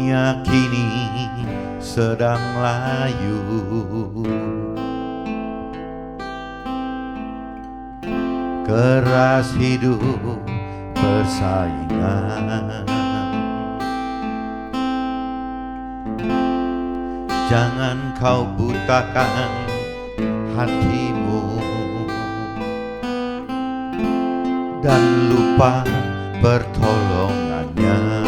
Dunia kini sedang layu, keras hidup persaingan. Jangan kau butakan hatimu dan lupa pertolongannya.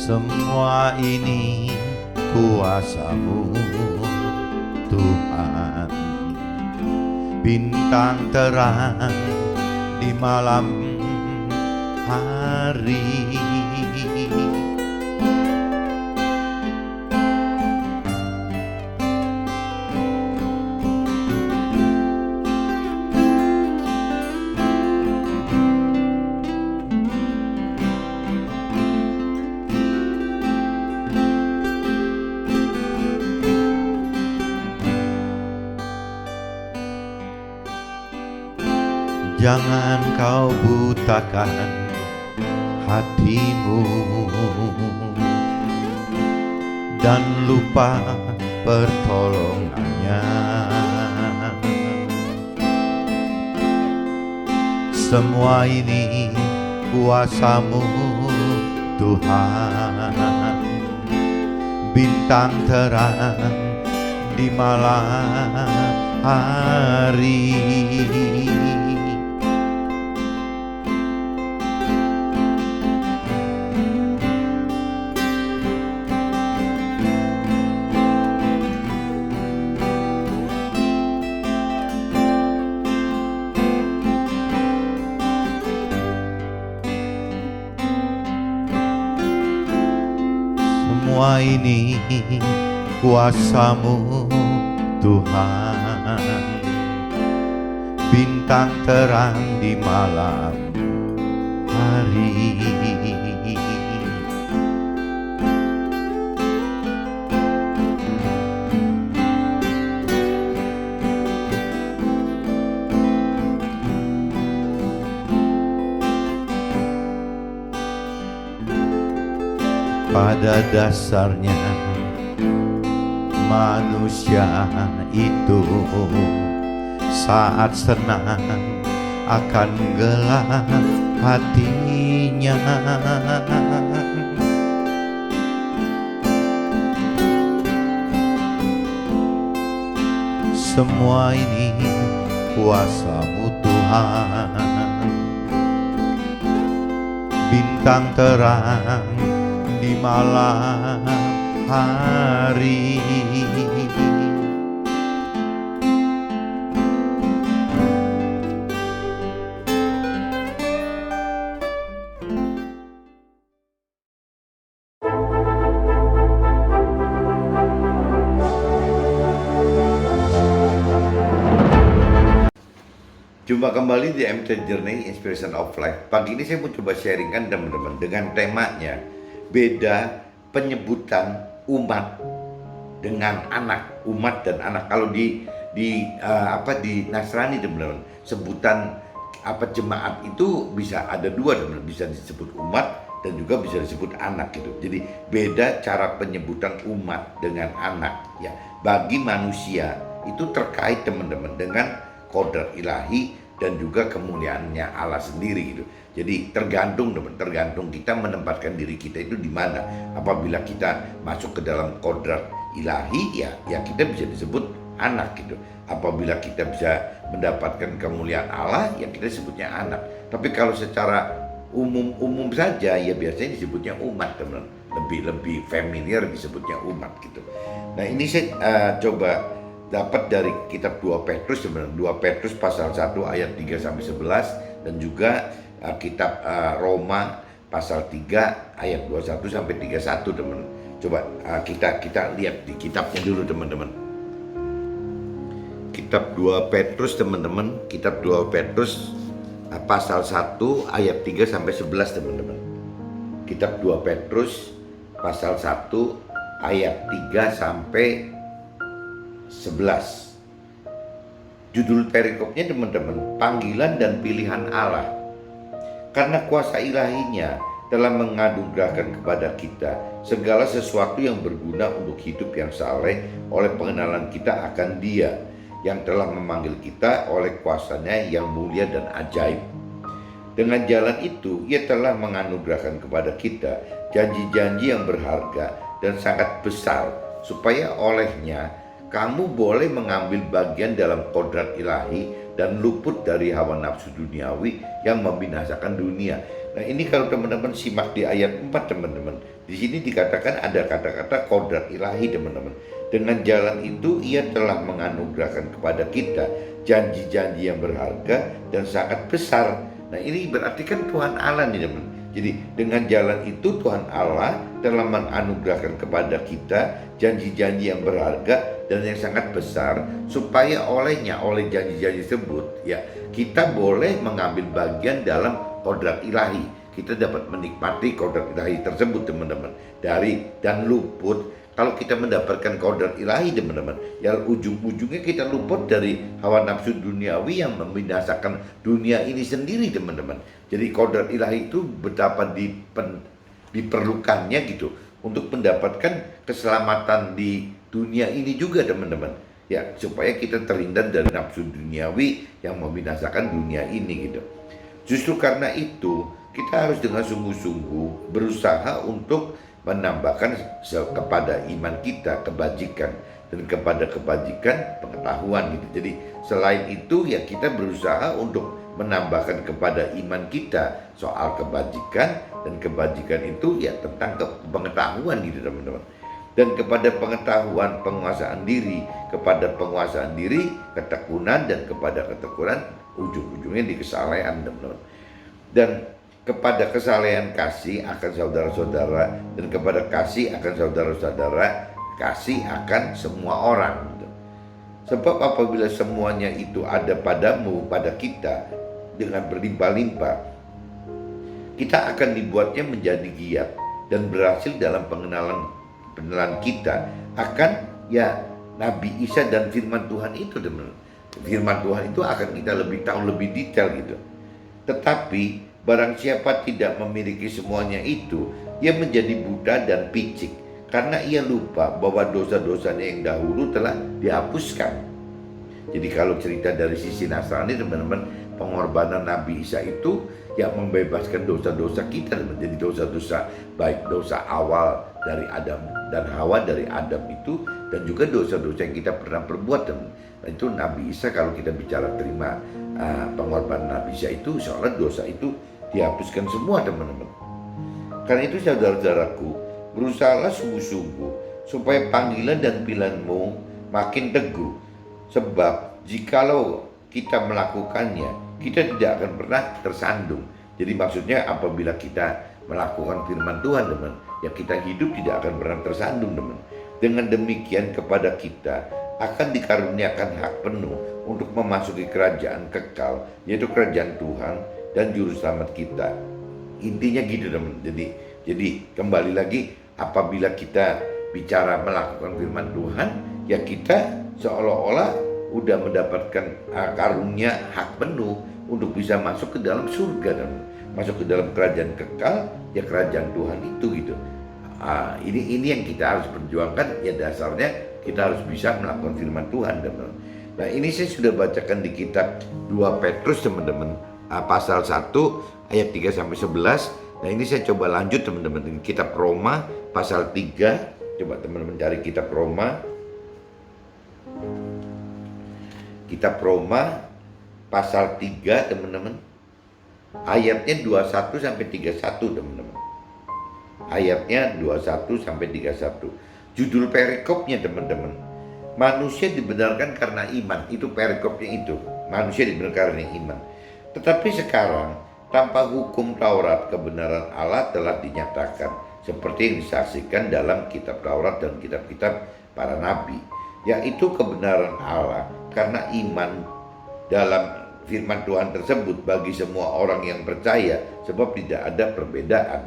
Semua ini kuasa-Mu Tuhan, bintang terang di malam hari. Jangan kau butakan hatimu dan lupa pertolongannya. Semua ini kuasa-Mu Tuhan, bintang terang di malam hari. Semua ini kuasa-Mu Tuhan, bintang terang di malam hari. Pada dasarnya manusia itu saat senang akan gelap hatinya. Semua ini kuasa-Mu Tuhan, bintang terang di malam hari. Jumpa kembali di MT Journey Inspiration of Life. Pagi ini saya mau coba sharingkan teman-teman dengan temanya beda penyebutan umat dengan anak, umat dan anak. Kalau di Nasrani teman-teman, sebutan jemaat itu bisa ada dua teman-teman, bisa disebut umat dan juga bisa disebut anak gitu. Jadi beda cara penyebutan umat dengan anak ya. Bagi manusia itu terkait teman-teman dengan kodrat ilahi dan juga kemuliaannya Allah sendiri gitu. Jadi tergantung kita menempatkan diri kita itu di mana. Apabila kita masuk ke dalam kodrat ilahi ya kita bisa disebut anak gitu. Apabila kita bisa mendapatkan kemuliaan Allah ya kita sebutnya anak. Tapi kalau secara umum saja ya biasanya disebutnya umat teman. Lebih familiar disebutnya umat gitu. Nah ini saya coba dapat dari kitab 2 Petrus sebenarnya, 2 Petrus pasal 1 ayat 3 sampai 11 dan juga kitab Roma pasal 3 ayat 21 sampai 31 teman. Coba kita lihat di kitabnya dulu teman-teman. Kitab 2 Petrus teman-teman, kitab 2 Petrus pasal 1 ayat 3 sampai 11 teman-teman. Kitab 2 Petrus pasal 1 ayat 3 sampai 11. Judul perikopnya teman-teman, panggilan dan pilihan Allah. Karena kuasa ilahinya telah menganugerahkan kepada kita segala sesuatu yang berguna untuk hidup yang saleh oleh pengenalan kita akan Dia yang telah memanggil kita oleh kuasanya yang mulia dan ajaib. Dengan jalan itu, Ia telah menganugerahkan kepada kita janji-janji yang berharga dan sangat besar, supaya olehnya kamu boleh mengambil bagian dalam kodrat ilahi dan luput dari hawa nafsu duniawi yang membinasakan dunia. Nah, ini kalau teman-teman simak di ayat 4 teman-teman, di sini dikatakan ada kata-kata kodrat ilahi teman-teman. Dengan jalan itu Ia telah menganugerahkan kepada kita janji-janji yang berharga dan sangat besar. Nah, ini berarti kan Tuhan Allah nih teman. Jadi dengan jalan itu Tuhan Allah telah menganugerahkan kepada kita janji-janji yang berharga dan yang sangat besar, supaya olehnya, oleh janji-janji tersebut ya, kita boleh mengambil bagian dalam kodrat ilahi. Kita dapat menikmati kodrat ilahi tersebut teman-teman, dari dan luput. Kalau kita mendapatkan kodrat ilahi teman-teman, ya ujung-ujungnya kita luput dari hawa nafsu duniawi yang membinasakan dunia ini sendiri teman-teman. Jadi kodrat ilahi itu betapa diperlukannya gitu untuk mendapatkan keselamatan di dunia ini juga teman-teman. Ya, supaya kita terhindar dari nafsu duniawi yang membinasakan dunia ini gitu. Justru karena itu kita harus dengan sungguh-sungguh berusaha untuk menambahkan kepada iman kita kebajikan, dan kepada kebajikan pengetahuan gitu. Jadi selain itu ya kita berusaha untuk menambahkan kepada iman kita soal kebajikan, dan kebajikan itu ya tentang pengetahuan gitu teman-teman. Dan kepada pengetahuan penguasaan diri, kepada penguasaan diri ketekunan, dan kepada ketekunan ujung-ujungnya di kesalehan teman-teman. Dan kepada kesalehan kasih akan saudara-saudara, dan kepada kasih akan saudara-saudara kasih akan semua orang. Sebab apabila semuanya itu ada padamu, pada kita dengan berlimpah-limpah, kita akan dibuatnya menjadi giat dan berhasil dalam pengenalan kita akan ya Nabi Isa dan firman Tuhan itu teman. Firman Tuhan itu akan kita lebih tahu lebih detail gitu. Tetapi barang siapa tidak memiliki semuanya itu, ia menjadi buta dan picik, karena ia lupa bahwa dosa-dosanya yang dahulu telah dihapuskan. Jadi kalau cerita dari sisi Nasrani teman-teman, pengorbanan Nabi Isa itu yang membebaskan dosa-dosa kita, menjadi dosa-dosa, baik dosa awal dari Adam dan Hawa, dari Adam itu, dan juga dosa-dosa yang kita pernah perbuat teman. Nah, itu Nabi Isa, kalau kita bicara terima pengorbanan Nabi Isa itu, seolah dosa itu dihapuskan semua teman-teman. Karena itu saudara-saudaraku, berusahalah sungguh-sungguh supaya panggilan dan pilihanmu makin teguh. Sebab jikalau kita melakukannya, kita tidak akan pernah tersandung. Jadi maksudnya apabila kita melakukan firman Tuhan teman, ya kita hidup tidak akan pernah tersandung teman. Dengan demikian kepada kita akan dikaruniakan hak penuh untuk memasuki kerajaan kekal, yaitu kerajaan Tuhan dan juru selamat kita. Intinya gitu teman. Jadi kembali lagi, apabila kita bicara melakukan firman Tuhan, ya kita seolah-olah udah mendapatkan karunia hak penuh untuk bisa masuk ke dalam surga dan masuk ke dalam kerajaan kekal, ya kerajaan Tuhan itu gitu. Ini yang kita harus perjuangkan, ya dasarnya kita harus bisa melakukan firman Tuhan teman-teman. Nah, ini saya sudah bacakan di kitab 2 Petrus teman-teman, pasal 1 ayat 3 sampai 11. Nah, ini saya coba lanjut teman-teman di kitab Roma pasal 3. Coba teman-teman cari kitab Roma. Kitab Roma pasal 3 teman-teman. Ayatnya 21 sampai 31 teman-teman. Ayatnya 21 sampai 31. Judul perikopnya teman-teman, manusia dibenarkan karena iman. Itu perikopnya itu, manusia dibenarkan karena iman. Tetapi sekarang tanpa hukum Taurat, kebenaran Allah telah dinyatakan, seperti yang disaksikan dalam kitab Taurat dan kitab-kitab para nabi, yaitu kebenaran Allah karena iman dalam firman Tuhan tersebut bagi semua orang yang percaya, sebab tidak ada perbedaan.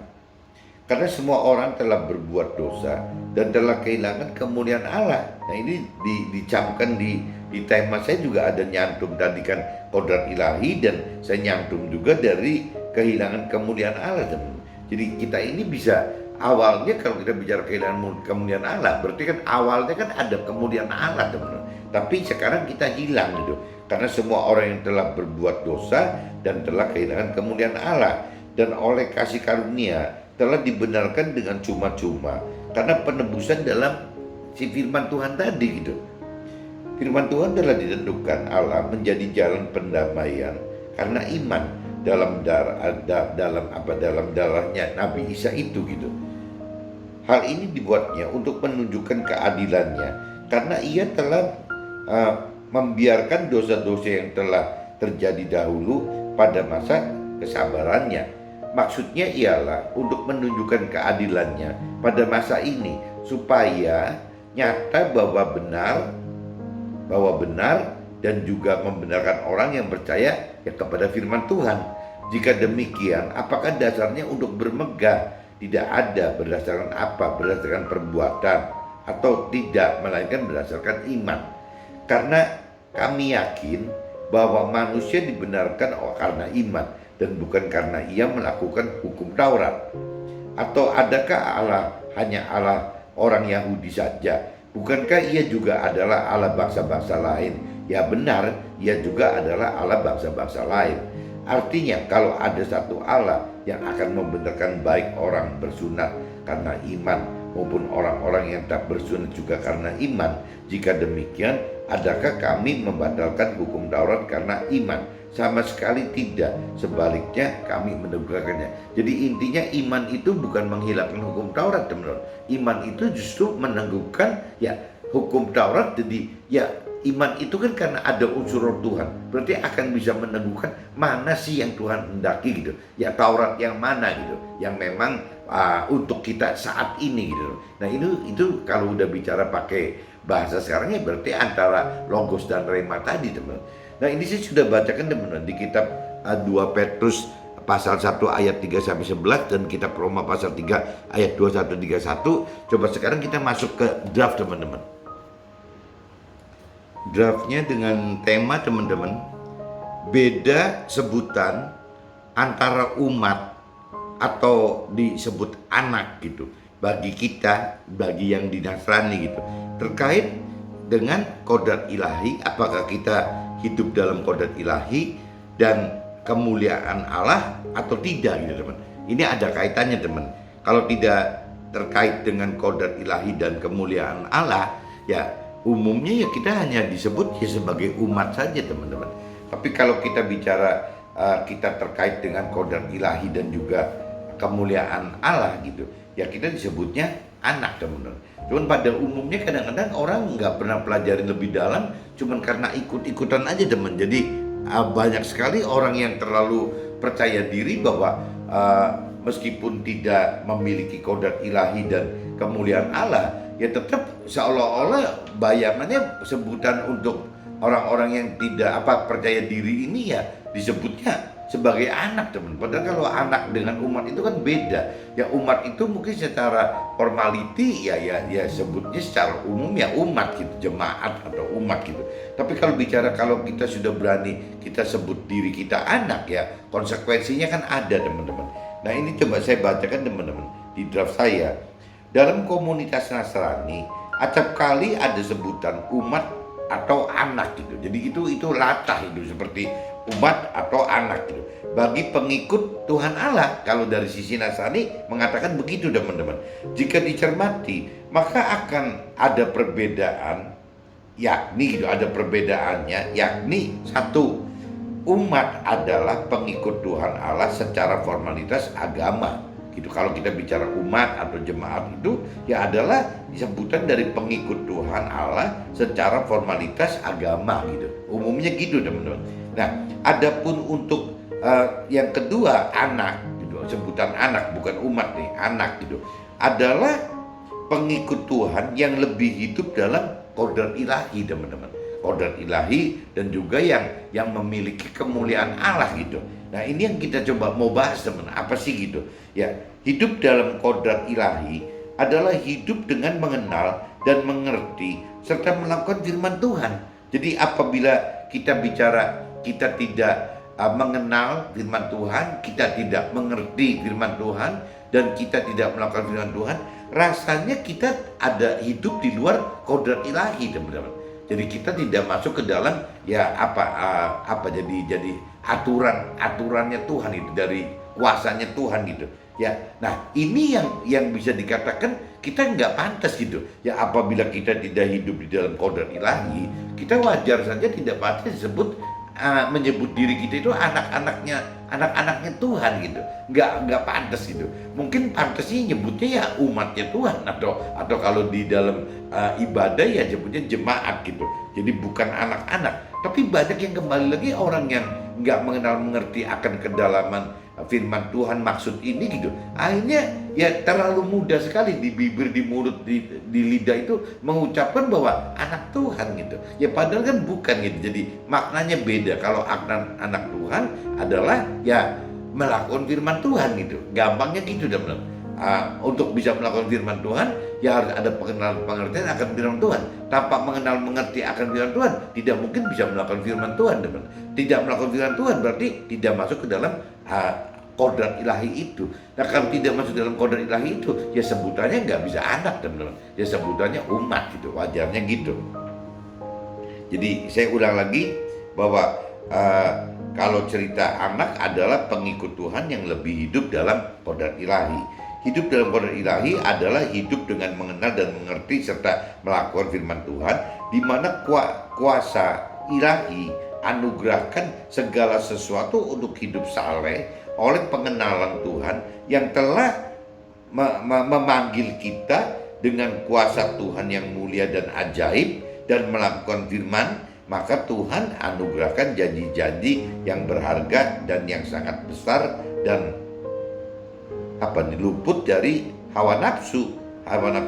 Karena semua orang telah berbuat dosa dan telah kehilangan kemuliaan Allah. Nah ini dicamkan di tema saya juga ada nyantum tadi kan kodrat ilahi, dan saya nyantum juga dari kehilangan kemuliaan Allah, teman. Jadi kita ini bisa awalnya kalau kita bicara kehilangan kemuliaan Allah, berarti kan awalnya kan ada kemuliaan Allah, teman. Tapi sekarang kita hilang gitu. Karena semua orang yang telah berbuat dosa dan telah kehilangan kemuliaan Allah, dan oleh kasih karunia telah dibenarkan dengan cuma-cuma karena penebusan dalam si firman Tuhan tadi gitu. Firman Tuhan telah ditentukan Allah menjadi jalan pendamaian karena iman dalam darahnya Nabi Isa itu gitu. Hal ini dibuatnya untuk menunjukkan keadilannya karena ia telah membiarkan dosa-dosa yang telah terjadi dahulu pada masa kesabarannya. Maksudnya ialah untuk menunjukkan keadilannya pada masa ini supaya nyata bahwa benar dan juga membenarkan orang yang percaya ya kepada firman Tuhan. Jika demikian, apakah dasarnya untuk bermegah? Tidak ada berdasarkan apa? Berdasarkan perbuatan atau tidak, melainkan berdasarkan iman. Karena kami yakin bahwa manusia dibenarkan karena iman dan bukan karena ia melakukan hukum Taurat. Atau adakah Allah hanya Allah orang Yahudi saja? Bukankah ia juga adalah Allah bangsa-bangsa lain? Ya benar, ia juga adalah Allah bangsa-bangsa lain. Artinya kalau ada satu Allah yang akan membenarkan baik orang bersunat karena iman maupun orang-orang yang tak bersunat juga karena iman, jika demikian adakah kami membatalkan hukum Taurat karena iman? Sama sekali tidak, sebaliknya kami menegakkannya. Jadi intinya iman itu bukan menghilangkan hukum Taurat, teman-teman. Iman itu justru meneguhkan ya hukum Taurat. Jadi ya iman itu kan karena ada unsur roh Tuhan, berarti akan bisa meneguhkan mana sih yang Tuhan hendaki gitu. Ya Taurat yang mana gitu, yang memang untuk kita saat ini gitu. Nah itu kalau udah bicara pakai bahasa sekarang ya berarti antara logos dan rema tadi, teman. Nah ini saya sudah bacakan, teman, di kitab 2 Petrus pasal 1 ayat 3-11 dan kitab Roma pasal 3 ayat 21-31. Coba sekarang kita masuk ke draft, teman-teman. Draftnya dengan tema, teman-teman, beda sebutan antara umat atau disebut anak gitu bagi kita, bagi yang di Nasrani gitu, terkait dengan kodrat ilahi. Apakah kita hidup dalam kodrat ilahi dan kemuliaan Allah atau tidak gitu, teman. Ini ada kaitannya, teman. Kalau tidak terkait dengan kodrat ilahi dan kemuliaan Allah, ya umumnya ya kita hanya disebut ya sebagai umat saja, teman-teman. Tapi kalau kita bicara kita terkait dengan kodrat ilahi dan juga kemuliaan Allah gitu, ya kita disebutnya anak, teman-teman. Cuman pada umumnya kadang-kadang orang nggak pernah pelajari lebih dalam, cuman karena ikut-ikutan aja, teman. Jadi banyak sekali orang yang terlalu percaya diri bahwa meskipun tidak memiliki kodrat ilahi dan kemuliaan Allah, ya tetap seolah-olah bayangannya sebutan untuk orang-orang yang tidak percaya diri ini ya disebutnya sebagai anak, teman. Padahal kalau anak dengan umat itu kan beda. Ya umat itu mungkin secara formality ya sebutnya secara umum ya umat gitu, jemaat atau umat gitu. Tapi kalau bicara kalau kita sudah berani kita sebut diri kita anak, ya konsekuensinya kan ada, teman-teman. Nah ini coba saya bacakan, teman-teman, di draft saya. Dalam komunitas Nasrani, acap kali ada sebutan umat atau anak gitu. Jadi itu latah itu seperti umat atau anak gitu. Bagi pengikut Tuhan Allah, kalau dari sisi Nasrani mengatakan begitu, teman-teman. Jika dicermati, maka akan ada perbedaan, yakni gitu, ada perbedaannya, yakni satu, umat adalah pengikut Tuhan Allah secara formalitas agama. Gitu. Kalau kita bicara umat atau jemaat itu ya adalah sebutan dari pengikut Tuhan Allah secara formalitas agama gitu. Umumnya gitu, teman-teman. Nah, adapun untuk yang kedua anak gitu, sebutan anak bukan umat nih, anak gitu, adalah pengikut Tuhan yang lebih hidup dalam kodrat ilahi, teman-teman. kodrat ilahi dan juga yang memiliki kemuliaan Allah gitu. Nah, ini yang kita coba mau bahas teman, apa sih gitu. Ya, hidup dalam kodrat ilahi adalah hidup dengan mengenal dan mengerti serta melakukan firman Tuhan. Jadi apabila kita bicara kita tidak mengenal firman Tuhan, kita tidak mengerti firman Tuhan, dan kita tidak melakukan firman Tuhan, rasanya kita ada hidup di luar kodrat ilahi, teman-teman. Jadi kita tidak masuk ke dalam ya apa jadi aturannya Tuhan itu, dari kuasanya Tuhan gitu. Ya, nah ini yang bisa dikatakan kita nggak pantas gitu. Ya, apabila kita tidak hidup di dalam kodrat ilahi, kita wajar saja tidak pantas disebut menyebut diri kita itu anak-anaknya Tuhan gitu. Nggak pantas gitu. Mungkin pantasnya nyebutnya ya umatnya Tuhan, atau kalau di dalam ibadah ya sebutnya jemaat gitu. Jadi bukan anak-anak. Tapi banyak yang kembali lagi orang yang nggak mengerti akan kedalaman firman Tuhan maksud ini gitu. Akhirnya ya terlalu mudah sekali di bibir, di mulut, di lidah itu mengucapkan bahwa anak Tuhan gitu. Ya padahal kan bukan gitu. Jadi maknanya beda. Kalau anak Tuhan adalah ya melakukan firman Tuhan gitu. Gampangnya gitu teman-teman. Untuk bisa melakukan firman Tuhan ya harus ada pengertian akan firman Tuhan. Tanpa mengerti akan firman Tuhan, tidak mungkin bisa melakukan firman Tuhan, teman-teman. Tidak melakukan firman Tuhan berarti tidak masuk ke dalam kodrat ilahi itu. Nah, kalau tidak masuk dalam kodrat ilahi itu, ya sebutannya nggak bisa anak, teman-teman. Ya sebutannya umat gitu, wajarnya gitu. Jadi saya ulang lagi bahwa kalau cerita anak adalah pengikut Tuhan yang lebih hidup dalam kodrat ilahi. Hidup dalam kodrat ilahi adalah hidup dengan mengenal dan mengerti serta melakukan firman Tuhan, di mana kuasa ilahi anugerahkan segala sesuatu untuk hidup saleh oleh pengenalan Tuhan yang telah memanggil kita dengan kuasa Tuhan yang mulia dan ajaib dan melakukan firman. Maka Tuhan anugerahkan janji-janji yang berharga dan yang sangat besar dan luput dari hawa nafsu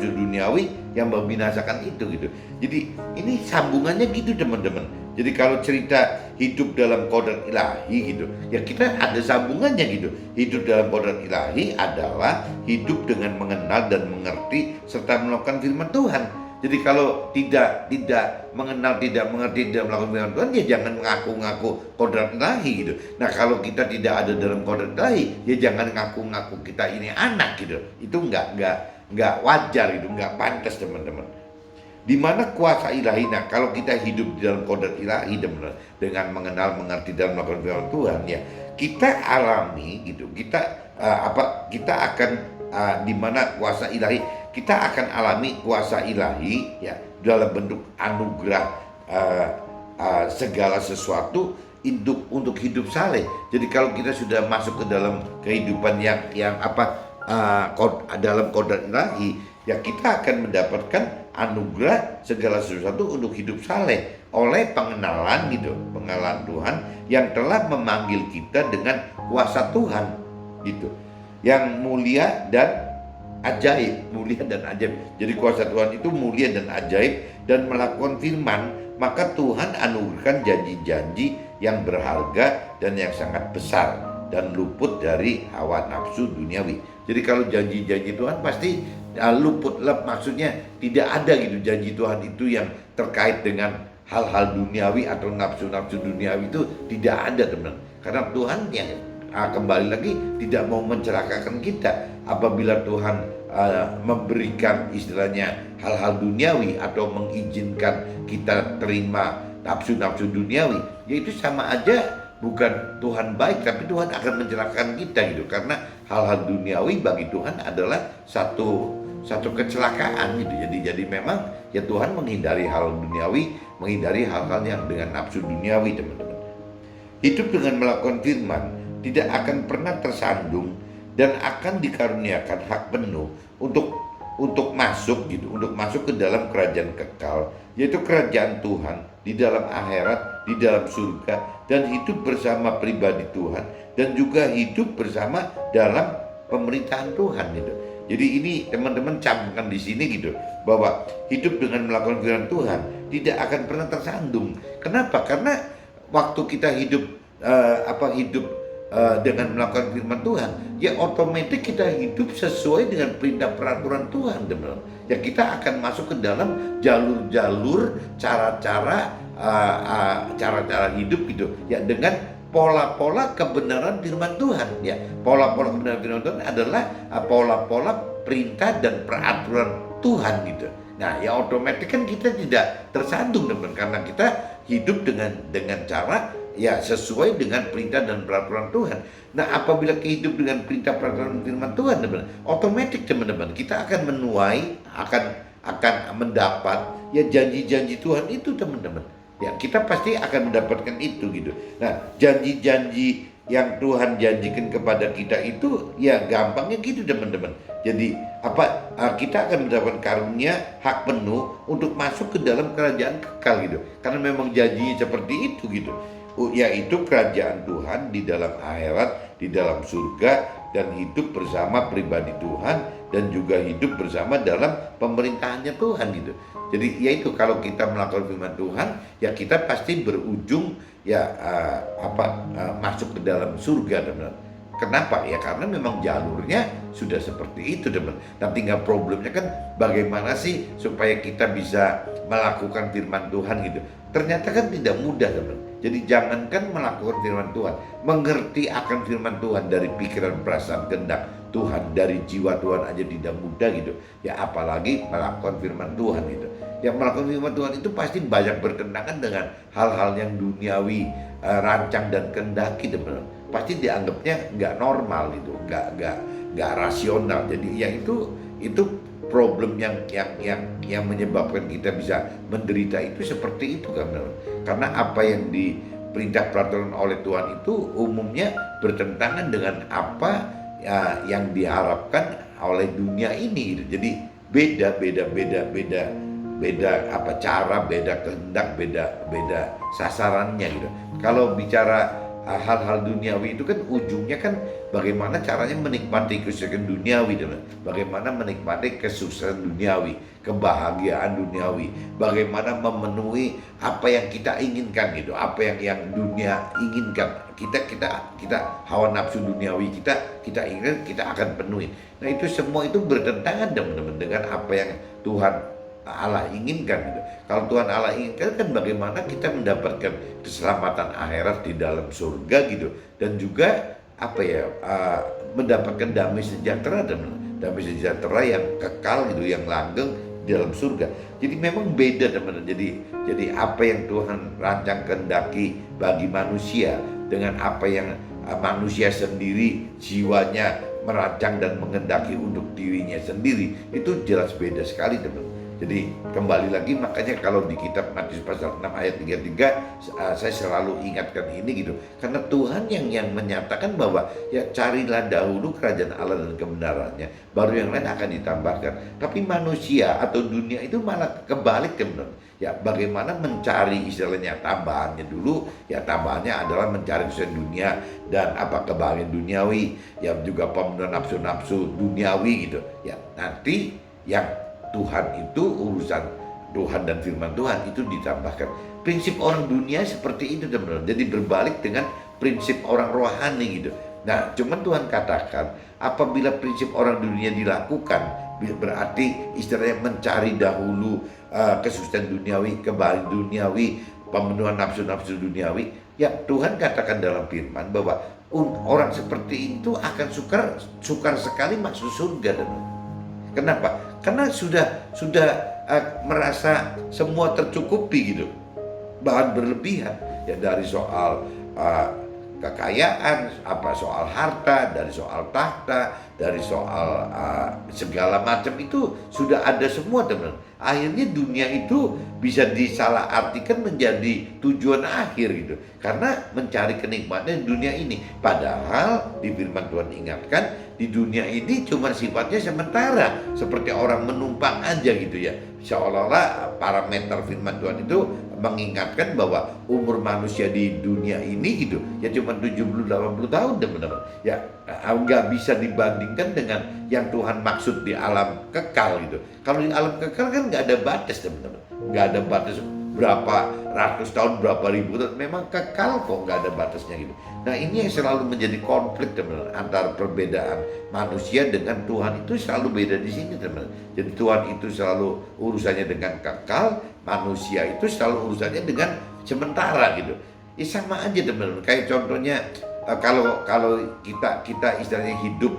duniawi yang membinasakan itu gitu. Jadi ini sambungannya gitu teman-teman. Jadi kalau cerita hidup dalam kodrat ilahi gitu, ya kita ada sambungannya gitu. Hidup dalam kodrat ilahi adalah hidup dengan mengenal dan mengerti serta melakukan firman Tuhan. Jadi kalau tidak mengenal, tidak mengerti, tidak melakukan firman Tuhan, ya jangan mengaku-ngaku kodrat ilahi gitu. Nah, kalau kita tidak ada dalam kodrat ilahi, ya jangan ngaku-ngaku kita ini anak gitu. Itu nggak wajar gitu, nggak pantas teman-teman. Di mana kuasa ilahi? Nah, kalau kita hidup di dalam kodrat ilahi dengan mengenal, mengerti dan melakukan firman Tuhan, ya kita alami gitu. Kita akan di mana kuasa ilahi, kita akan alami kuasa ilahi ya dalam bentuk anugerah segala sesuatu untuk hidup saleh. Jadi kalau kita sudah masuk ke dalam kehidupan yang dalam kodrat ilahi, ya kita akan mendapatkan anugerah segala sesuatu untuk hidup saleh oleh pengenalan Tuhan yang telah memanggil kita dengan kuasa Tuhan gitu, yang mulia dan ajaib. Jadi kuasa Tuhan itu mulia dan ajaib dan melakukan firman, maka Tuhan anugerahkan janji-janji yang berharga dan yang sangat besar dan luput dari hawa nafsu duniawi. Jadi kalau janji-janji Tuhan pasti luput, maksudnya tidak ada gitu janji Tuhan itu yang terkait dengan hal-hal duniawi atau nafsu-nafsu duniawi, itu tidak ada teman. Karena Tuhan yang kembali lagi tidak mau mencelakakan kita. Apabila Tuhan memberikan istilahnya hal-hal duniawi atau mengizinkan kita terima nafsu-nafsu duniawi, yaitu sama aja bukan Tuhan baik, tapi Tuhan akan mencelakakan kita gitu. Karena hal-hal duniawi bagi Tuhan adalah satu kecelakaan gitu. Jadi memang ya Tuhan menghindari hal duniawi, menghindari hal-hal yang dengan nafsu duniawi, teman-teman. Hidup dengan melakukan firman tidak akan pernah tersandung dan akan dikaruniakan hak penuh untuk masuk ke dalam kerajaan kekal, yaitu kerajaan Tuhan di dalam akhirat, di dalam surga, dan hidup bersama pribadi Tuhan dan juga hidup bersama dalam pemerintahan Tuhan gitu. Jadi ini teman-teman camkan di sini gitu, bahwa hidup dengan melakukan firman Tuhan tidak akan pernah tersandung. Kenapa? Karena waktu kita hidup dengan melakukan firman Tuhan, ya otomatis kita hidup sesuai dengan perintah peraturan Tuhan, teman-teman. Ya kita akan masuk ke dalam jalur-jalur cara-cara hidup gitu, ya dengan pola-pola kebenaran firman Tuhan. Ya pola-pola kebenaran firman Tuhan adalah pola-pola perintah dan peraturan Tuhan gitu. Nah ya otomatis kan kita tidak tersandung, teman, karena kita hidup dengan cara ya sesuai dengan perintah dan peraturan Tuhan. Nah apabila kita hidup dengan perintah peraturan firman Tuhan, teman, otomatis teman-teman kita akan menuai, akan mendapat ya janji-janji Tuhan itu, teman-teman. Ya kita pasti akan mendapatkan itu gitu. Nah janji-janji yang Tuhan janjikan kepada kita itu ya gampangnya gitu, teman-teman. Jadi kita akan mendapatkan karunia hak penuh untuk masuk ke dalam kerajaan kekal gitu. Karena memang janjinya seperti itu gitu. Yaitu kerajaan Tuhan di dalam akhirat, di dalam surga, dan hidup bersama pribadi Tuhan, dan juga hidup bersama dalam pemerintahannya Tuhan gitu. Jadi yaitu kalau kita melakukan firman Tuhan, ya kita pasti berujung ya masuk ke dalam surga, teman-teman. Kenapa? Ya karena memang jalurnya sudah seperti itu, teman. Nah tinggal problemnya kan bagaimana sih supaya kita bisa melakukan firman Tuhan gitu. Ternyata kan tidak mudah, teman. Jadi jangankan melakukan firman Tuhan, mengerti akan firman Tuhan dari pikiran, perasaan, kehendak Tuhan, dari jiwa Tuhan aja tidak mudah gitu. Ya apalagi melakukan firman Tuhan gitu. Yang melakukan firman Tuhan itu pasti banyak bertentangan dengan hal-hal yang duniawi, rancang dan kehendaki, teman. Pasti dianggapnya nggak normal gitu, nggak rasional. Jadi ya itu problem yang menyebabkan kita bisa menderita itu seperti itu, kan? Karena apa yang diperintah peraturan oleh Tuhan itu umumnya bertentangan dengan apa ya, yang diharapkan oleh dunia ini gitu. Jadi beda cara, beda kehendak, beda sasarannya gitu. Kalau bicara hal-hal duniawi itu kan ujungnya kan bagaimana caranya menikmati kesuksesan duniawi, teman. Bagaimana menikmati kesuksesan duniawi, kebahagiaan duniawi, bagaimana memenuhi apa yang kita inginkan gitu, apa yang dunia inginkan. Kita hawa nafsu duniawi kita inginkan, kita akan penuhi. Nah itu semua itu bertentangan, teman-teman, dengan apa yang Tuhan Allah inginkan gitu. Kalau Tuhan Allah inginkan kan bagaimana kita mendapatkan keselamatan akhirat di dalam surga gitu, dan juga mendapatkan damai sejahtera, dan damai sejahtera yang kekal gitu, yang langgeng di dalam surga. Jadi memang beda, teman-teman. Jadi apa yang Tuhan rancang kehendaki bagi manusia dengan apa yang manusia sendiri jiwanya merancang dan mengendaki untuk dirinya sendiri, itu jelas beda sekali, teman. Jadi kembali lagi, makanya kalau di kitab Matius pasal 6 ayat 33 saya selalu ingatkan ini gitu. Karena Tuhan yang menyatakan bahwa ya carilah dahulu kerajaan Allah dan kebenarannya, baru yang lain akan ditambahkan. Tapi manusia atau dunia itu malah kebalik, teman. Ya bagaimana mencari istilahnya tambahannya dulu, ya tambahannya adalah mencari kesenangan dunia dan kebahagiaan duniawi, yang juga pemenuhan nafsu-nafsu duniawi gitu. Ya nanti yang Tuhan itu urusan Tuhan dan firman Tuhan itu ditambahkan. Prinsip orang dunia seperti itu, teman-teman. Jadi berbalik dengan prinsip orang rohani gitu. Nah, cuman Tuhan katakan apabila prinsip orang dunia dilakukan, berarti istilahnya mencari dahulu kesuksesan duniawi, kebahagiaan duniawi, pemenuhan nafsu-nafsu duniawi. Ya Tuhan katakan dalam firman bahwa orang seperti itu akan sukar sekali masuk surga, teman. Kenapa? Karena sudah merasa semua tercukupi gitu, bahan berlebihan ya, dari soal kekayaan, soal harta, dari soal tahta, dari soal segala macam itu sudah ada semua, teman. akhirnya dunia itu bisa disalahartikan menjadi tujuan akhir gitu. Karena mencari kenikmatan di dunia ini. Padahal di firman Tuhan ingatkan, di dunia ini cuma sifatnya sementara, seperti orang menumpang aja gitu ya. Seolah-olah parameter firman Tuhan itu mengingatkan bahwa umur manusia di dunia ini gitu ya cuma 70-80 tahun teman-teman. Ya nggak bisa dibandingkan dengan yang Tuhan maksud di alam kekal gitu. Kalau di alam kekal kan nggak ada batas teman-teman, nggak ada batas berapa ratus tahun, berapa ribu tahun, memang kekal kok, nggak ada batasnya gitu. Nah ini yang selalu menjadi konflik teman-teman, antara perbedaan manusia dengan Tuhan itu selalu beda di sini teman-teman. Jadi Tuhan itu selalu urusannya dengan kekal, manusia itu selalu urusannya dengan sementara gitu. Ya sama aja teman-teman. Kayak contohnya kalau kita istilahnya hidup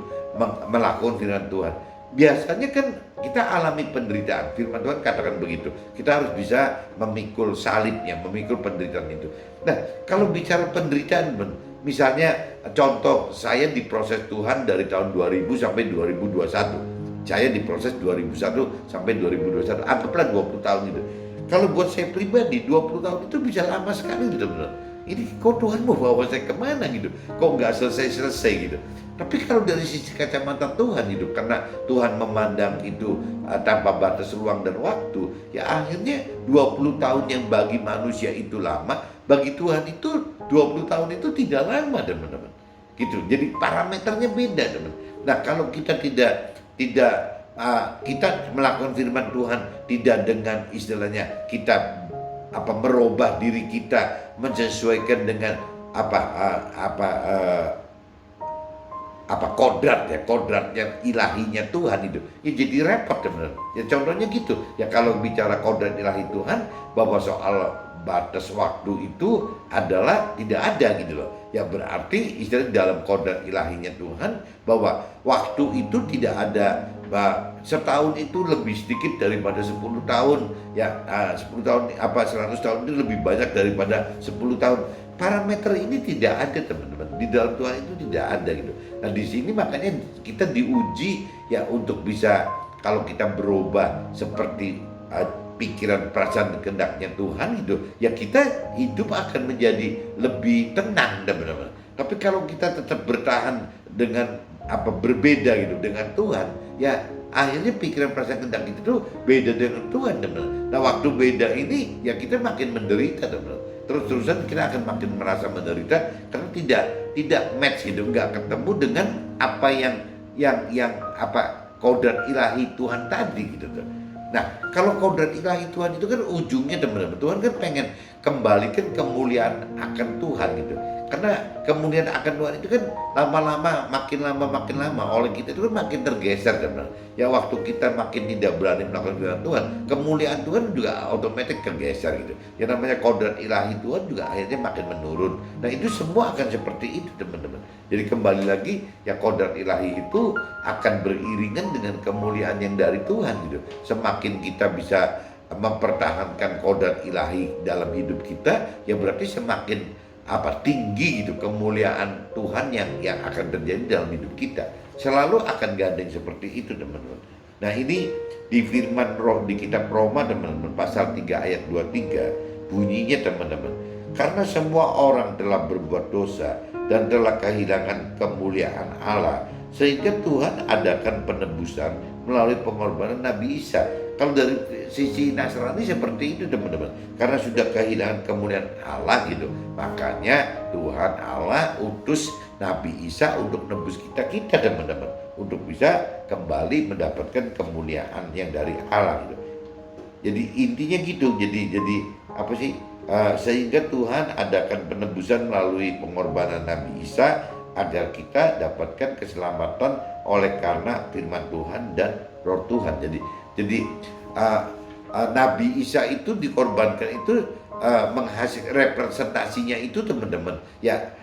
melakukan firman Tuhan, biasanya kan kita alami penderitaan. Firman Tuhan katakan begitu. Kita harus bisa memikul salibnya, memikul penderitaan itu. Nah, kalau bicara penderitaan, misalnya contoh saya diproses Tuhan dari tahun 2000 sampai 2021. Saya diproses 2001 sampai 2021. Anggaplah 20 tahun itu. Kalau buat saya pribadi 20 tahun itu bisa lama sekali gitu benar. Ini kok Tuhan mau bawa saya kemana gitu? Kok nggak selesai-selesai gitu? Tapi kalau dari sisi kacamata Tuhan itu, karena Tuhan memandang itu tanpa batas ruang dan waktu, ya akhirnya 20 tahun yang bagi manusia itu lama, bagi Tuhan itu 20 tahun itu tidak lama teman-teman. Gitu. Jadi parameternya beda teman. Nah kalau kita kita melakukan firman Tuhan tidak dengan istilahnya kita merubah diri kita menyesuaikan dengan kodrat yang ilahinya Tuhan itu, ya jadi repot teman. Ya contohnya gitu. Ya kalau bicara kodrat ilahi Tuhan, bahwa soal batas waktu itu adalah tidak ada gitu loh. Ya berarti istilah dalam kodrat ilahinya Tuhan bahwa waktu itu tidak ada. Setahun itu lebih sedikit daripada 10 tahun ya, 10 tahun 100 tahun itu lebih banyak daripada 10 tahun. Parameter ini tidak ada teman-teman, di dalam Tuhan itu tidak ada gitu. Nah di sini makanya kita diuji ya untuk bisa, kalau kita berubah seperti pikiran, perasaan, kehendaknya Tuhan gitu, ya kita hidup akan menjadi lebih tenang teman-teman. Tapi kalau kita tetap bertahan dengan berbeda gitu dengan Tuhan, ya akhirnya pikiran, perasaan, kehendak itu tuh beda dengan Tuhan teman-teman. Nah waktu beda ini ya kita makin menderita teman-teman. Terus-terusan kita akan makin merasa menderita karena tidak match gitu, nggak ketemu dengan apa yang kodrat ilahi Tuhan tadi gitu tuh. Nah kalau kodrat ilahi Tuhan itu kan ujungnya teman-teman, Tuhan kan pengen kembalikan kemuliaan akan Tuhan gitu. Karena kemuliaan akan Tuhan itu kan lama-lama, makin lama oleh kita itu kan makin tergeser teman-teman. Ya waktu kita makin tidak berani melakukan firman Tuhan, kemuliaan Tuhan juga otomatis tergeser gitu. Yang namanya kodrat ilahi Tuhan juga akhirnya makin menurun. Nah itu semua akan seperti itu teman-teman. Jadi kembali lagi ya kodrat ilahi itu akan beriringan dengan kemuliaan yang dari Tuhan gitu. Semakin kita bisa mempertahankan kodrat ilahi dalam hidup kita, ya berarti semakin tinggi gitu kemuliaan Tuhan yang akan terjadi dalam hidup kita. Selalu akan gandeng seperti itu teman-teman. Nah ini di firman roh di kitab Roma teman-teman, pasal 3 ayat 23 bunyinya teman-teman, karena semua orang telah berbuat dosa dan telah kehilangan kemuliaan Allah, sehingga Tuhan adakan penebusan melalui pengorbanan Nabi Isa. Kalau dari sisi Nasrani seperti itu teman-teman, karena sudah kehilangan kemuliaan Allah gitu, makanya Tuhan Allah utus Nabi Isa untuk nebus kita teman-teman, untuk bisa kembali mendapatkan kemuliaan yang dari Allah gitu. Jadi intinya gitu. Jadi sehingga Tuhan adakan penebusan melalui pengorbanan Nabi Isa agar kita dapatkan keselamatan oleh karena firman Tuhan dan roh Tuhan. Jadi Nabi Isa itu dikorbankan itu menghasilkan representasinya itu teman-teman. Ya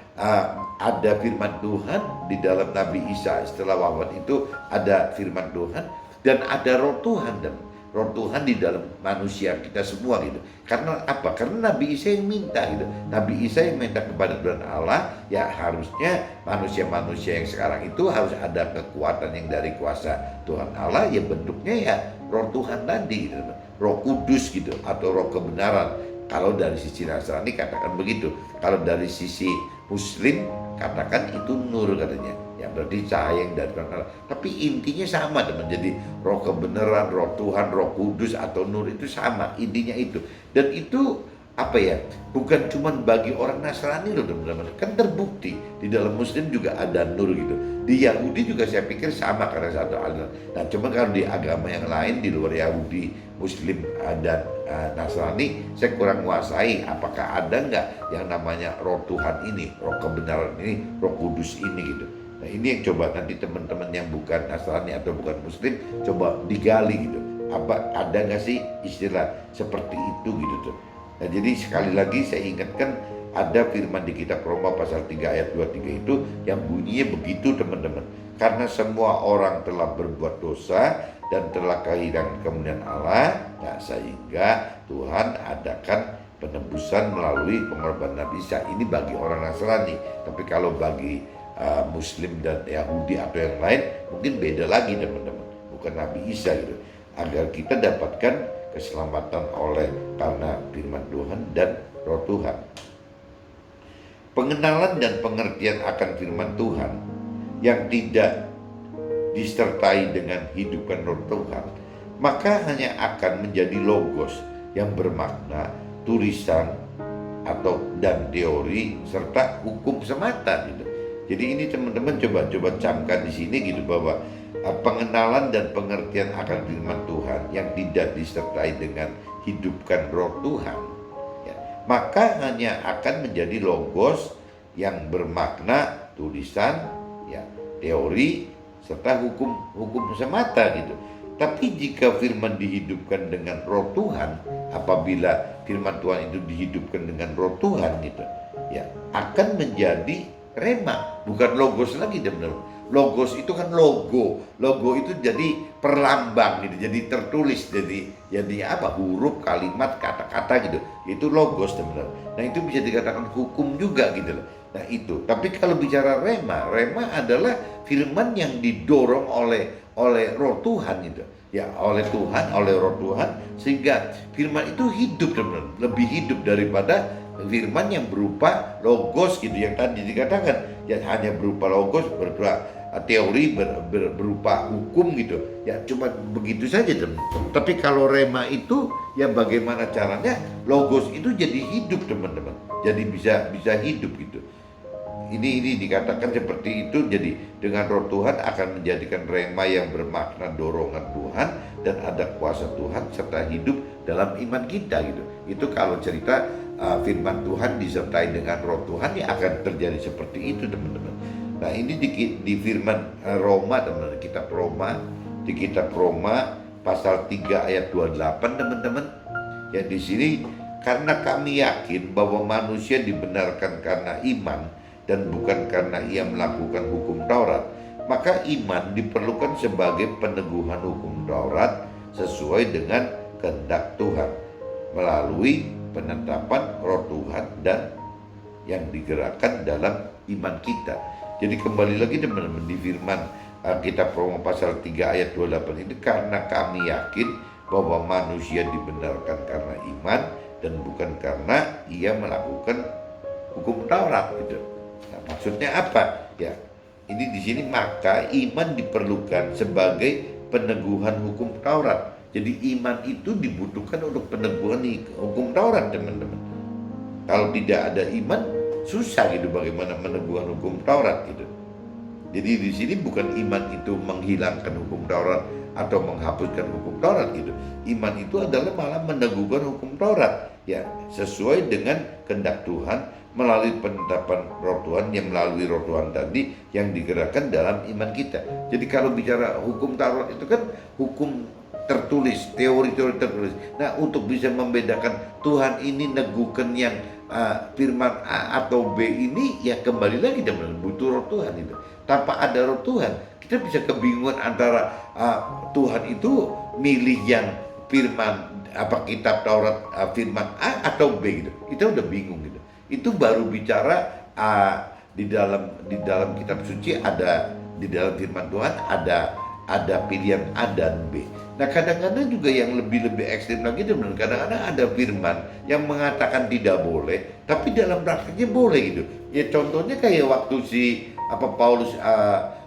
ada firman Tuhan di dalam Nabi Isa, setelah wafat itu ada firman Tuhan dan ada roh Tuhan, dan roh Tuhan di dalam manusia kita semua gitu. Karena apa? Karena Nabi Isa yang minta gitu. Nabi Isa yang minta kepada Tuhan Allah, ya harusnya manusia-manusia yang sekarang itu harus ada kekuatan yang dari kuasa Tuhan Allah, ya bentuknya ya roh Tuhan tadi gitu. Roh Kudus gitu atau Roh kebenaran. Kalau dari sisi Nasrani katakan begitu. Kalau dari sisi Muslim katakan itu nur katanya. Ya berarti cahaya yang dari Allah. Tapi intinya sama teman. Jadi Roh kebenaran, Roh Tuhan, Roh Kudus atau nur itu sama. Intinya itu. Dan itu apa ya, bukan cuma bagi orang Nasrani loh teman-teman, kan terbukti di dalam Muslim juga ada nur gitu, di Yahudi juga saya pikir sama karena satu aliran. Nah cuma kalau di agama yang lain di luar Yahudi, Muslim dan Nasrani saya kurang menguasai apakah ada nggak yang namanya Roh Tuhan ini, Roh kebenaran ini, Roh Kudus ini gitu. Nah ini yang coba nanti teman-teman yang bukan Nasrani atau bukan Muslim coba digali gitu, apa ada nggak sih istilah seperti itu gitu tuh. Nah jadi sekali lagi saya ingatkan ada firman di kitab Roma pasal 3 ayat 23 itu yang bunyinya begitu teman-teman. Karena semua orang telah berbuat dosa dan telah kehilangan kemuliaan Allah, nah sehingga Tuhan adakan penebusan melalui pengorbanan Nabi Isa. Ini bagi orang Nasrani, tapi kalau bagi Muslim dan Yahudi atau yang lain mungkin beda lagi teman-teman, bukan Nabi Isa gitu. Agar kita dapatkan keselamatan oleh karena firman Tuhan dan Roh Tuhan. Pengenalan dan pengertian akan firman Tuhan yang tidak disertai dengan hidupkan Roh Tuhan, maka hanya akan menjadi logos yang bermakna tulisan atau dan teori serta hukum semata gitu. Jadi ini teman-teman coba camkan di sini gitu bahwa pengenalan dan pengertian akan firman Tuhan yang tidak disertai dengan hidupkan Roh Tuhan, ya, maka hanya akan menjadi logos yang bermakna tulisan, ya, teori serta hukum semata gitu. Tapi jika firman dihidupkan dengan Roh Tuhan, apabila firman Tuhan itu dihidupkan dengan Roh Tuhan gitu, ya, akan menjadi rema, bukan logos lagi teman-teman. Logos itu kan logo itu jadi perlambang gitu, jadi tertulis, jadi apa, huruf, kalimat, kata-kata gitu, itu logos teman-teman. Nah itu bisa dikatakan hukum juga gitu loh. Nah itu, tapi kalau bicara rema adalah firman yang didorong oleh Roh Tuhan gitu, ya, oleh Tuhan, oleh Roh Tuhan, sehingga firman itu hidup teman-teman, lebih hidup daripada firman yang berupa logos gitu, yang tadi dikatakan ya hanya berupa logos, berupa teori, berupa hukum gitu, ya cuma begitu saja teman. Tapi kalau rema itu ya bagaimana caranya logos itu jadi hidup teman-teman, jadi bisa hidup gitu. Ini dikatakan seperti itu. Jadi dengan Roh Tuhan akan menjadikan rema yang bermakna dorongan Tuhan dan ada kuasa Tuhan serta hidup dalam iman kita gitu. Itu kalau cerita firman Tuhan disertai dengan Roh Tuhan ya akan terjadi seperti itu teman-teman. Nah ini di firman Roma teman-teman, di kitab Roma pasal 3 ayat 28 teman-teman. Ya di sini, karena kami yakin bahwa manusia dibenarkan karena iman dan bukan karena ia melakukan hukum Taurat, maka iman diperlukan sebagai peneguhan hukum Taurat sesuai dengan kehendak Tuhan melalui penetapan Roh Tuhan dan yang digerakkan dalam iman kita. Jadi kembali lagi teman-teman di firman kitab Roma pasal 3 ayat 28 ini, karena kami yakin bahwa manusia dibenarkan karena iman dan bukan karena ia melakukan hukum Taurat gitu. Nah, maksudnya apa? Ya, ini di sini maka iman diperlukan sebagai peneguhan hukum Taurat. Jadi iman itu dibutuhkan untuk peneguhan hukum Taurat teman-teman. Kalau tidak ada iman, susah gitu bagaimana meneguhkan hukum Taurat gitu. Jadi di sini bukan iman itu menghilangkan hukum Taurat atau menghapuskan hukum Taurat gitu. Iman itu adalah malah meneguhkan hukum Taurat, ya, sesuai dengan kehendak Tuhan melalui penetapan Roh Tuhan, yang melalui Roh Tuhan tadi yang digerakkan dalam iman kita. Jadi kalau bicara hukum Taurat itu kan hukum tertulis, teori-teori tertulis. Nah untuk bisa membedakan Tuhan ini neguhkan yang firman A atau B ini, ya kembali lagi teman-teman, butuh Roh Tuhan itu. Tanpa ada Roh Tuhan kita bisa kebingungan antara Tuhan itu milih yang firman kitab Taurat firman A atau B gitu. Kita udah bingung gitu. Itu baru bicara di dalam kitab suci ada, di dalam firman Tuhan ada ada pilihan A dan B. Nah kadang-kadang juga yang lebih ekstrim lagi teman, kadang-kadang ada firman yang mengatakan tidak boleh, tapi dalam praktiknya boleh gitu. Ya contohnya kayak waktu Paulus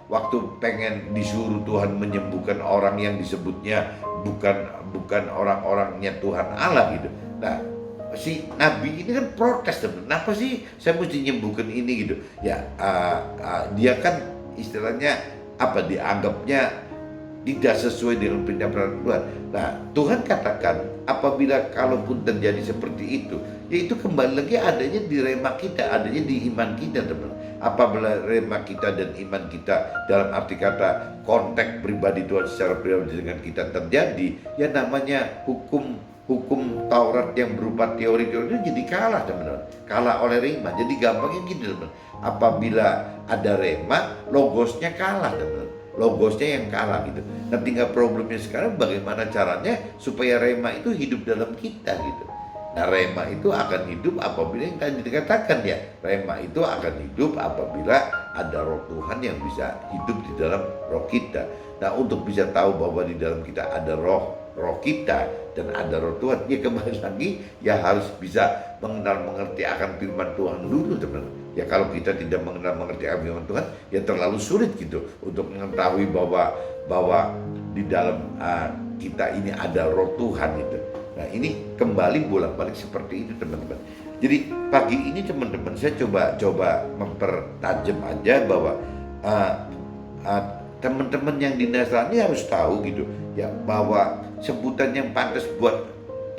waktu pengen disuruh Tuhan menyembuhkan orang yang disebutnya bukan orang-orangnya Tuhan Allah gitu. Nah si Nabi ini kan protes teman, kenapa sih saya mesti nyembuhkan ini gitu? Ya dia kan istilahnya dianggapnya tidak sesuai dengan perintah Tuhan. Nah, Tuhan katakan apabila kalaupun terjadi seperti itu, yaitu kembali lagi adanya di rema kita, adanya di iman kita, teman. Apabila rema kita dan iman kita dalam arti kata konteks pribadi Tuhan secara pribadi dengan kita terjadi, ya namanya hukum Taurat yang berupa teori-teori itu jadi kalah, teman-teman. Kalah oleh rema. Jadi gampangnya gini, teman. Apabila ada rema, logosnya kalah, teman. Logosnya yang kalah gitu. Nah tinggal problemnya sekarang bagaimana caranya supaya rema itu hidup dalam kita gitu. Nah rema itu akan hidup apabila yang tadi dikatakan ya, rema itu akan hidup apabila ada roh Tuhan yang bisa hidup di dalam roh kita. Nah untuk bisa tahu bahwa di dalam kita ada roh kita dan ada roh Tuhan, ya kembali lagi ya harus bisa mengenal mengerti akan firman Tuhan dulu, teman. Ya kalau kita tidak mengenal mengerti akan firman Tuhan, ya terlalu sulit gitu untuk mengetahui bahwa di dalam kita ini ada roh Tuhan gitu. Nah ini kembali bolak-balik seperti itu, teman-teman. Jadi pagi ini teman-teman saya coba mempertajam aja bahwa teman-teman yang di Nasrani harus tahu gitu ya, bahwa sebutan yang pantas buat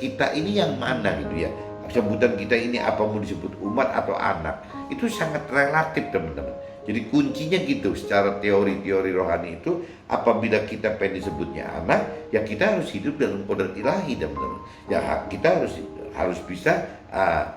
kita ini yang mana gitu ya. Sebutan kita ini apa mau disebut umat atau anak, itu sangat relatif, teman-teman. Jadi kuncinya gitu, secara teori-teori rohani itu apabila kita pengen disebutnya anak, ya kita harus hidup dalam kodrat ilahi, teman-teman. Ya kita harus bisa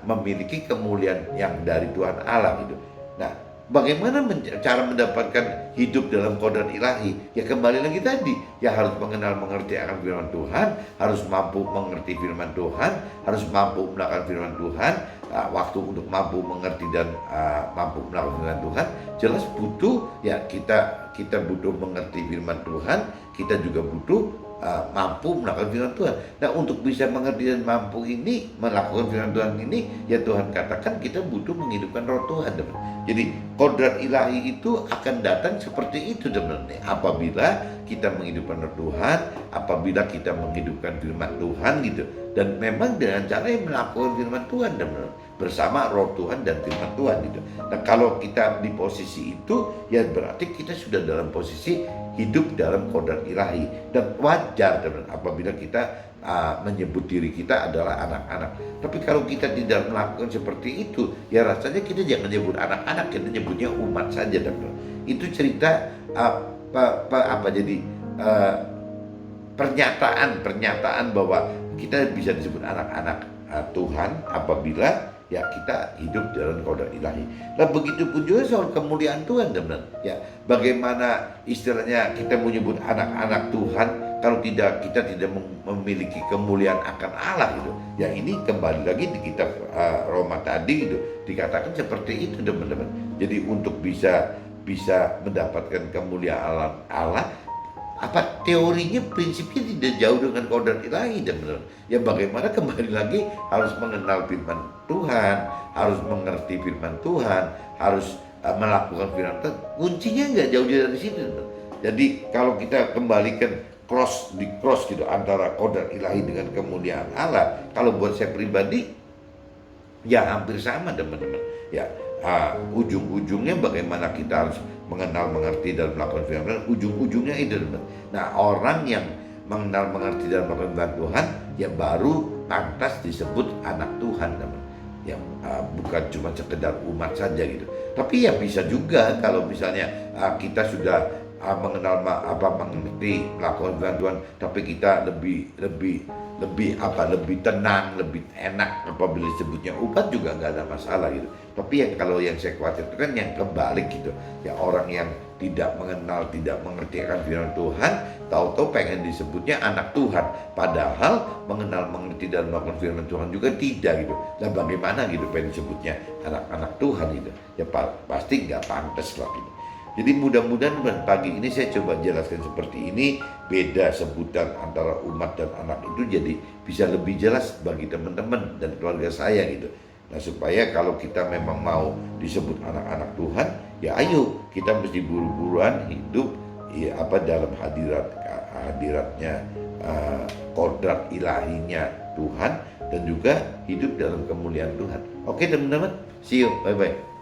memiliki kemuliaan yang dari Tuhan Allah gitu. Nah, bagaimana cara mendapatkan hidup dalam kodrat ilahi? Ya kembali lagi tadi, ya harus mengenal mengerti akan firman Tuhan, harus mampu mengerti firman Tuhan, harus mampu melakukan firman Tuhan. Waktu untuk mampu mengerti dan mampu melakukan firman Tuhan, jelas butuh ya kita butuh mengerti firman Tuhan, kita juga butuh mampu melakukan firman Tuhan. Nah untuk bisa mengerti dan mampu ini melakukan firman Tuhan ini, ya Tuhan katakan kita butuh menghidupkan roh Tuhan, teman. Jadi kodrat ilahi itu akan datang seperti itu, teman. Apabila kita menghidupkan roh Tuhan, apabila kita menghidupkan firman Tuhan gitu. Dan memang dengan cara yang melakukan firman Tuhan, teman, bersama roh Tuhan dan firman Tuhan gitu. Nah kalau kita di posisi itu, ya berarti kita sudah dalam posisi hidup dalam kodrat ilahi. Dan wajar, teman, apabila kita menyebut diri kita adalah anak-anak. Tapi kalau kita tidak melakukan seperti itu, ya rasanya kita jangan nyebut anak-anak, kita nyebutnya umat saja, teman. Itu cerita jadi pernyataan bahwa kita bisa disebut anak-anak Tuhan apabila ya kita hidup dalam kodrat ilahi. Nah begitu pun juga soal kemuliaan Tuhan, teman. Ya bagaimana istilahnya kita menyebut anak-anak Tuhan kalau kita tidak memiliki kemuliaan akan Allah gitu. Ya ini kembali lagi di kitab Roma tadi gitu dikatakan seperti itu, teman-teman. Jadi untuk bisa mendapatkan kemuliaan Allah, teorinya prinsipnya tidak jauh dengan kodrat ilahi, teman-teman. Ya bagaimana kembali lagi harus mengenal firman Tuhan, harus mengerti firman Tuhan, harus melakukan firman Tuhan. Kuncinya nggak jauh dari situ, teman. Jadi kalau kita kembalikan cross gitu antara kodrat ilahi dengan kemuliaan Allah, kalau buat saya pribadi ya hampir sama, teman-teman. Ya ujung-ujungnya bagaimana kita harus mengenal mengerti dan melakukan firman Tuhan, ujung-ujungnya itu, teman. Nah orang yang mengenal mengerti dan melakukan firman Tuhan ya baru pantas disebut anak Tuhan, teman. Ya bukan cuma sekedar umat saja gitu. Tapi ya bisa juga kalau misalnya kita sudah mengenal mengerti melakukan firman Tuhan, tapi kita lebih tenang, lebih enak apabila disebutnya umat juga nggak ada masalah gitu. Tapi kalau yang saya khawatir itu kan yang kebalik gitu, ya orang yang tidak mengenal, tidak mengerti akan firman Tuhan, tahu-tahu pengen disebutnya anak Tuhan, padahal mengenal, mengerti dan melakukan firman Tuhan juga tidak gitu. Nah bagaimana gitu pengen disebutnya anak-anak Tuhan gitu? Ya pasti nggak pantas lah gitu. Jadi mudah-mudahan pagi ini saya coba jelaskan seperti ini, beda sebutan antara umat dan anak itu jadi bisa lebih jelas bagi teman-teman dan keluarga saya gitu. Nah, supaya kalau kita memang mau disebut anak-anak Tuhan, ya ayo kita mesti buru-buruan hidup ya apa dalam hadiratnya kodrat ilahinya Tuhan dan juga hidup dalam kemuliaan Tuhan. Oke teman-teman, see you, bye bye.